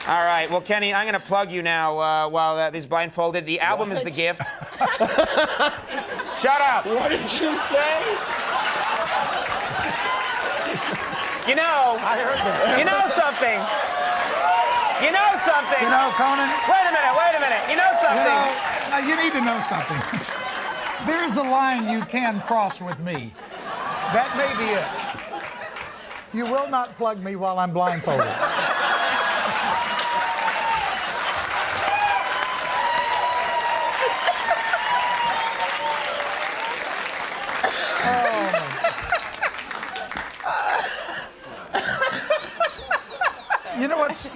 All right. Well, Kenny, I'm going to plug you now while this is blindfolded. The album is The Gift. Shut up. What did she say? You know. I heard that. You know something. You know something. You know, Conan. Wait a minute. You know something. Now, you need to know something. There's a line you can cross with me. That may be it. You will not plug me while I'm blindfolded.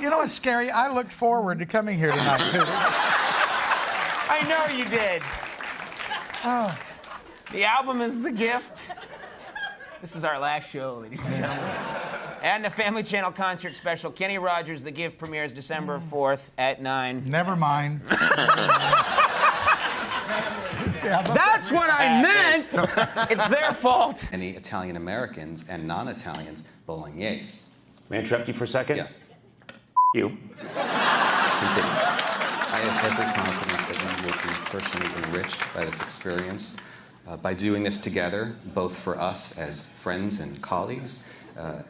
You know what's scary? I looked forward to coming here tonight, too. I know you did. Oh. The album is The Gift. This is our last show, ladies and gentlemen. And the Family Channel concert special, Kenny Rogers, The Gift, premieres December 4th at 9. Never mind. That's what I meant! It's their fault. Any Italian Americans and non-Italians bolognese. May I interrupt you for a second? Yes. You. Continue. I have every confidence that you will be personally enriched by this experience. By doing this together, both for us as friends and colleagues,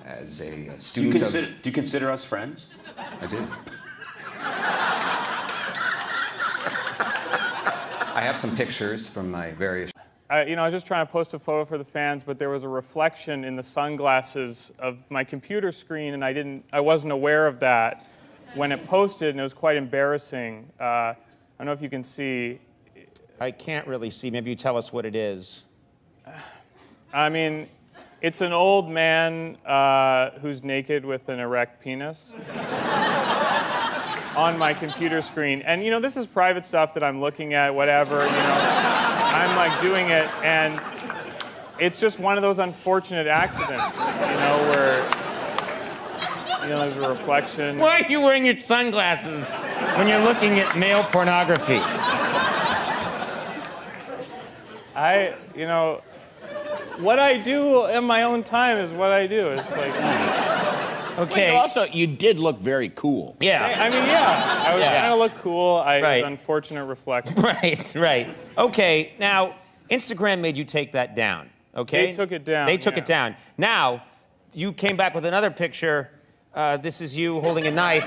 as a student Do you consider us friends? I do. I have some pictures from my various... I was just trying to post a photo for the fans, but there was a reflection in the sunglasses of my computer screen, and I wasn't aware of that when it posted, and it was quite embarrassing. I don't know if you can see. I can't really see. Maybe you tell us what it is. I mean, it's an old man who's naked with an erect penis on my computer screen. And, this is private stuff that I'm looking at, whatever, I'm, like, doing it, and it's just one of those unfortunate accidents, where, there's a reflection. Why are you wearing your sunglasses when you're looking at male pornography? What I do in my own time is what I do. It's like... Okay. Well, also, you did look very cool. Yeah. I was trying to look cool. It was an unfortunate reflection. Right. Okay, now, Instagram made you take that down, okay? They took it down. They took it down. Now, you came back with another picture. This is you holding a knife.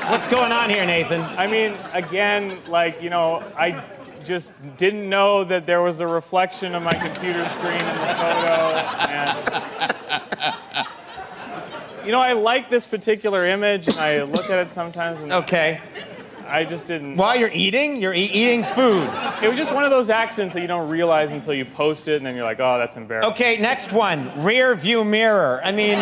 What's going on here, Nathan? I mean, again, I just didn't know that there was a reflection of my computer screen in the photo, and I like this particular image, and I look at it sometimes, and okay. I just didn't. While you're eating? You're eating food. It was just one of those accidents that you don't realize until you post it, and then you're like, oh, that's embarrassing. Okay, next one. Rear view mirror. I mean...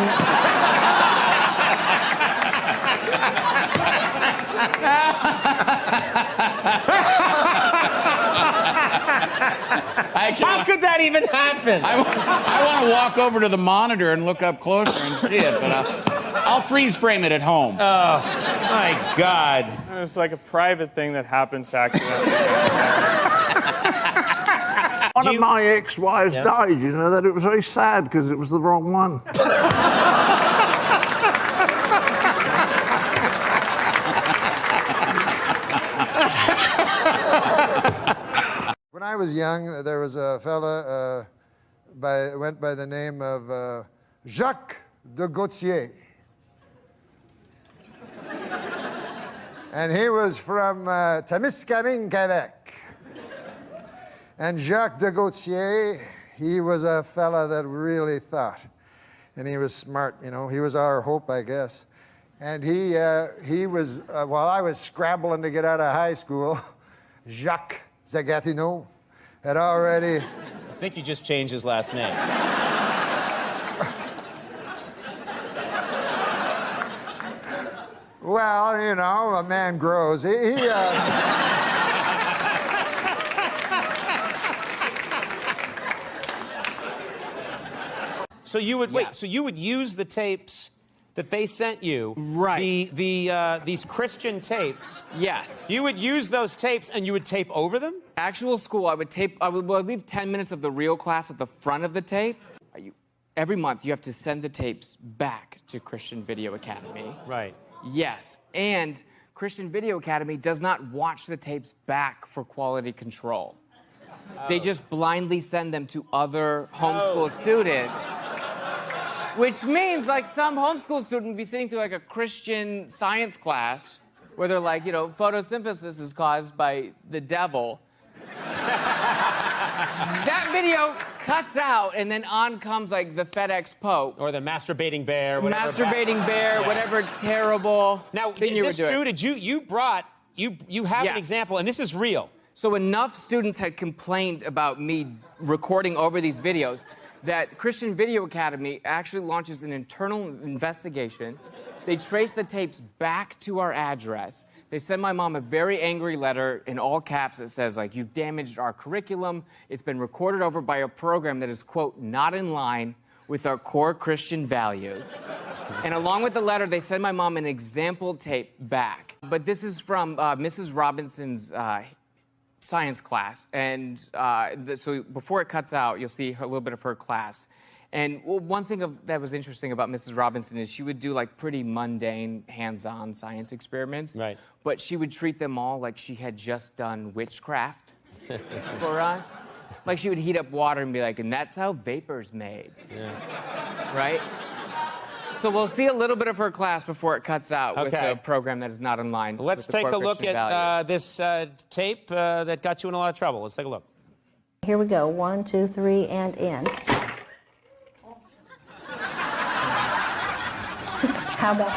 How could that even happen? I want to walk over to the monitor and look up closer and see it, but I'll freeze frame it at home. Oh, my God. It's like a private thing that happens to accidentally. One of my ex-wives died, that it was very sad because it was the wrong one. When I was young, there was a fella went by the name of Jacques de Gautier. And he was from Témiscamingue, Quebec. And Jacques de Gautier, he was a fella that really thought. And he was smart, he was our hope, I guess. And he was, while I was scrambling to get out of high school, Jacques Zagatineau had already... I think you just changed his last name. Well, a man grows. So you would So you would use the tapes that they sent you, right? These Christian tapes. Yes. You would use those tapes and you would tape over them. Actual school, I would leave 10 minutes of the real class at the front of the tape. every month you have to send the tapes back to Christian Video Academy. Right. Yes, and Christian Video Academy does not watch the tapes back for quality control. They just blindly send them to other homeschool students. Which means, like, some homeschool student would be sitting through, like, a Christian science class where they're like, you know, photosynthesis is caused by the devil. That video cuts out, and then on comes, like, the FedEx Pope. Or the masturbating bear. Whatever. Masturbating bear, whatever terrible Now, thing you were is doing. this true? You have an Yes. example, and this is real. So enough students had complained about me recording over these videos that Christian Video Academy actually launches an internal investigation. They trace the tapes back to our address. They send my mom a very angry letter in all caps that says, like, you've damaged our curriculum. It's been recorded over by a program that is, quote, not in line with our core Christian values. And along with the letter, they send my mom an example tape back. But this is from Mrs. Robinson's science class, and so before it cuts out, you'll see a little bit of her class. And one thing that was interesting about Mrs. Robinson is she would do like pretty mundane, hands-on science experiments. Right. But she would treat them all like she had just done witchcraft for us. Like she would heat up water and be like, and that's how vapor's made. Yeah. Right? So we'll see a little bit of her class before it cuts out with a program that is not in line. Let's with the take a core look Christian at values. this tape that got you in a lot of trouble. Let's take a look. Here we go. 1, 2, 3, and in. How about?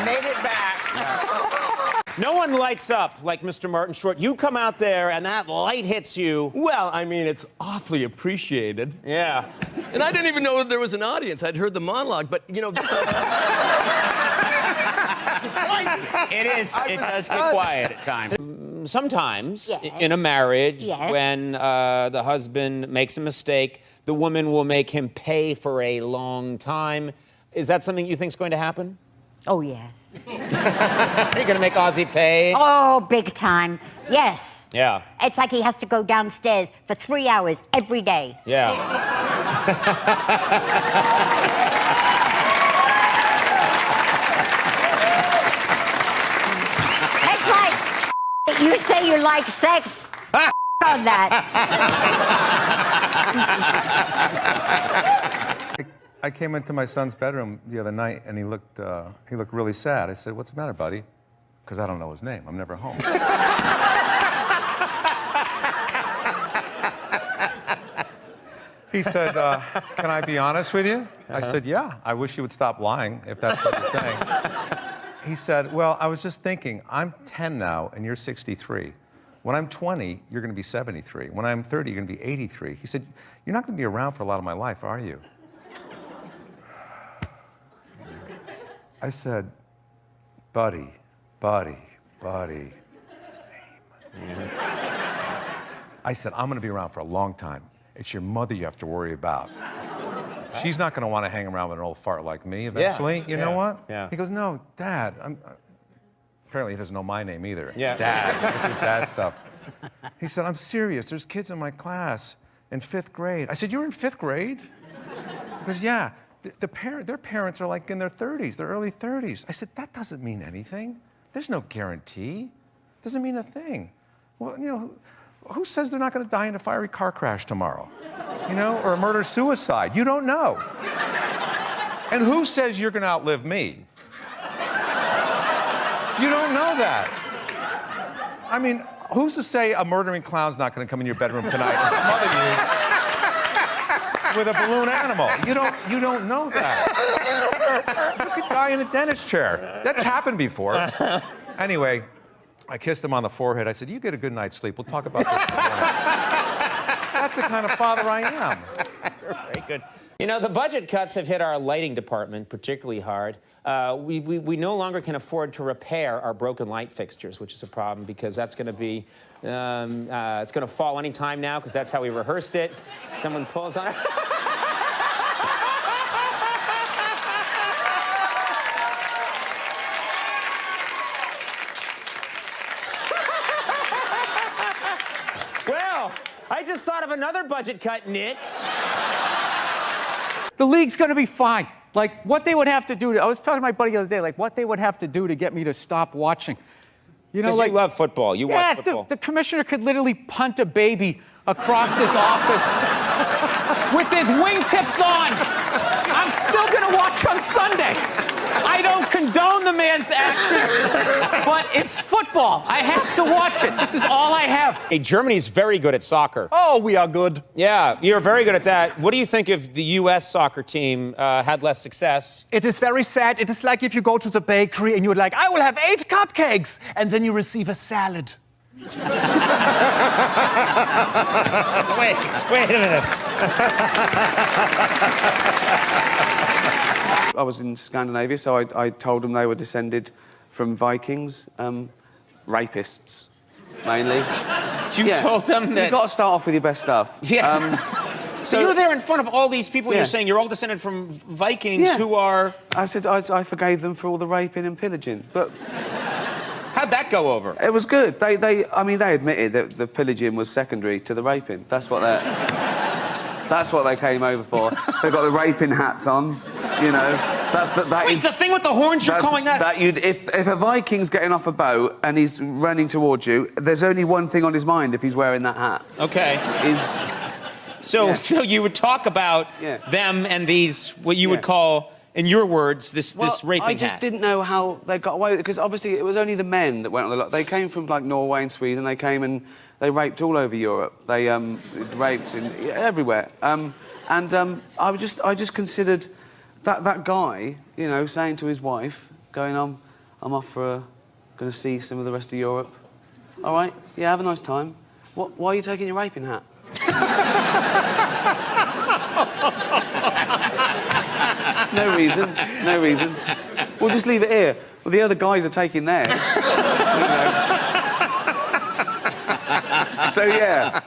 Made it back. No one lights up like Mr. Martin Short. You come out there and that light hits you. Well, I mean, it's awfully appreciated. Yeah. And I didn't even know there was an audience. I'd heard the monologue, but, you know... It does get quiet at times. Sometimes in a marriage, when the husband makes a mistake, the woman will make him pay for a long time. Is that something you think is going to happen? Oh, yes. Are you going to make Ozzy pay? Oh, big time. Yes. Yeah. It's like he has to go downstairs for 3 hours every day. Yeah. It's like you say you like sex. On that. I came into my son's bedroom the other night, and he looked really sad. I said, "What's the matter, buddy?" Because I don't know his name. I'm never home. He said, "Can I be honest with you?" I said, "Yeah. I wish you would stop lying, if that's what you're saying." He said, "Well, I was just thinking, I'm 10 now, and you're 63. When I'm 20, you're going to be 73. When I'm 30, you're going to be 83. He said, "You're not going to be around for a lot of my life, are you?" I said, buddy. What's his name? I said, "I'm going to be around for a long time. It's your mother you have to worry about. She's not going to want to hang around with an old fart like me eventually. You know what?" Yeah. He goes, "No, Dad." Apparently he doesn't know my name either. Yeah. Dad. That's his dad stuff. He said, "I'm serious. There's kids in my class in 5th grade." I said, "You're in 5th grade?" He goes, "Yeah. Their parents are like in their 30s, their early 30s. I said, "That doesn't mean anything. There's no guarantee. Doesn't mean a thing. Well, you know, who says they're not going to die in a fiery car crash tomorrow? You know, or a murder-suicide? You don't know. And who says you're going to outlive me? You don't know that. I mean, who's to say a murdering clown's not going to come in your bedroom tonight and smother you with a balloon animal? You don't know that. You could die in a dentist chair. That's happened before. Anyway, I kissed him on the forehead. I said, "You get a good night's sleep. We'll talk about this tomorrow." That's the kind of father I am. good. You know, the budget cuts have hit our lighting department particularly hard. We no longer can afford to repair our broken light fixtures, which is a problem because that's going to be, it's going to fall any time now because that's how we rehearsed it. Someone pulls on it. Well, I just thought of another budget cut, Nick. The league's going to be fine. Like, what they would have to do, I was talking to my buddy the other day, like, what they would have to do to get me to stop watching. You know, Because like, you love football. You watch football. The commissioner could literally punt a baby across this office with his wingtips on. I'm still going to watch on Sunday. I don't condone the man's actions, but it's football. I have to watch it. This is all I have. Hey, Germany's very good at soccer. Oh, we are good. Yeah, you're very good at that. What do you think if the U.S. soccer team had less success? It is very sad. It is like if you go to the bakery and you're like, I will have 8 cupcakes, and then you receive a salad. Wait a minute. I was in Scandinavia, so I told them they were descended from Vikings, rapists, mainly. You told them that... You've got to start off with your best stuff. Yeah. So you were there in front of all these people, and Yeah. you're saying you're all descended from Vikings who are... I said I forgave them for all the raping and pillaging, but... How'd that go over? It was good. I mean, they admitted that the pillaging was secondary to the raping. That's what they came over for. They've got the raping hats on, you know. Wait, the thing with the horns, you're calling that? If a Viking's getting off a boat and he's running towards you, there's only one thing on his mind if he's wearing that hat. Okay. So you would talk about them and these, what you would call, in your words, this raping hat. I just didn't know how they got away with it, because obviously it was only the men that went on the lot. They came from, like, Norway and Sweden. They came and they raped all over Europe. They raped everywhere. I just considered that guy, you know, saying to his wife, going, I'm off for going to see some of the rest of Europe. All right, yeah, have a nice time. Why are you taking your raping hat? No reason. We'll just leave it here. Well, the other guys are taking theirs. You know. So, yeah.